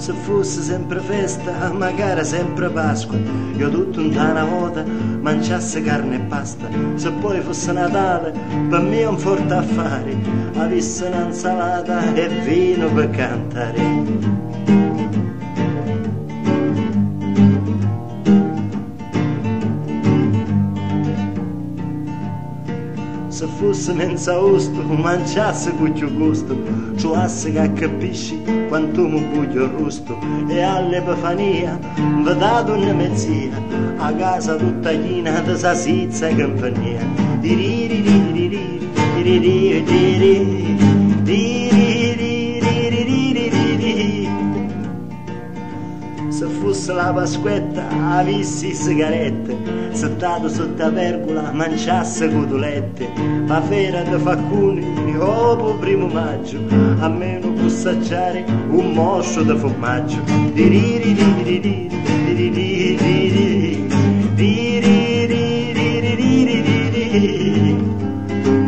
Se fosse sempre festa, magari sempre Pasqua, io tutto in una volta mangiasse carne e pasta. Se poi fosse Natale, per me è un forte affare, avesse un'insalata e vino per cantare. Se fosse menza osto, mangiasse con più gusto, ciuasse che capisci quanto mi buglio rusto. E all'Epifania, vedato una mezzia, a casa tutta china di sasizza e compagnia. Se fosse la Pasquetta, avessi sigarette, settato sotto la pergola, mangiasse cotolette, ma fera di faccuni, dopo primo maggio, a meno può assaggiare un moscio di formaggio.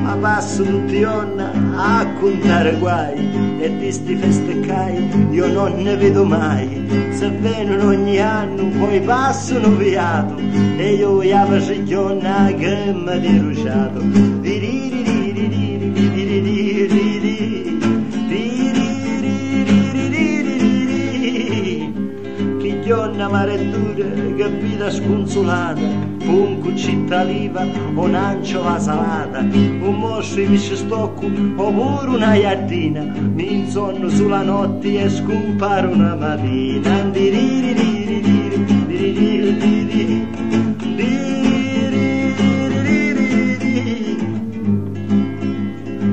Ma passo tutti i giorni a contare guai, e di sti festeccai io non ne vedo mai. Se vengono ogni anno poi passano viato, e io la pacigliona che mi deruciato. Chigliona marettura che vita sconsolata, un cuccitto d'oliva o un'anciola salata, un mostro di pescestocco oppure una iardina, mi insonno sulla notte e scomparo una mattina.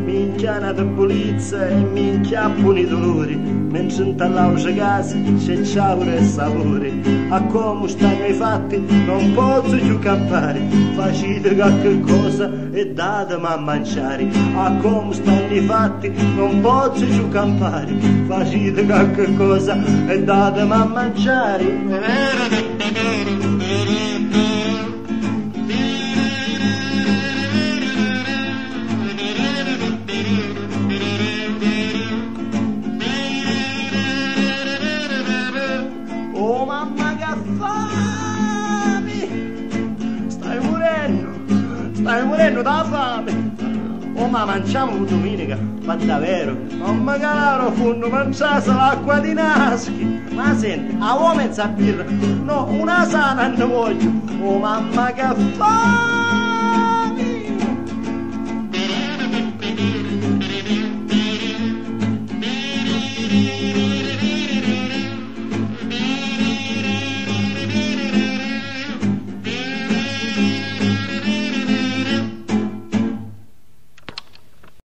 Minchiana di polizia e mi inchiappano i dolori, mentre intallauce casa c'è ciauro e sapore. A come stanno i fatti non posso più campare, facite qualche cosa e datemi a mangiare. A come stanno i fatti non posso più campare, facite qualche cosa e datemi a mangiare. Oh mamma che fame! Stai morendo da fame! Oh ma mangiamo domenica, ma davvero? Non mi calaro fondo, mangiasse l'acqua di Naschi! Ma senti, a uomo mezza birra, no, una sana non voglio! Oh mamma che fame!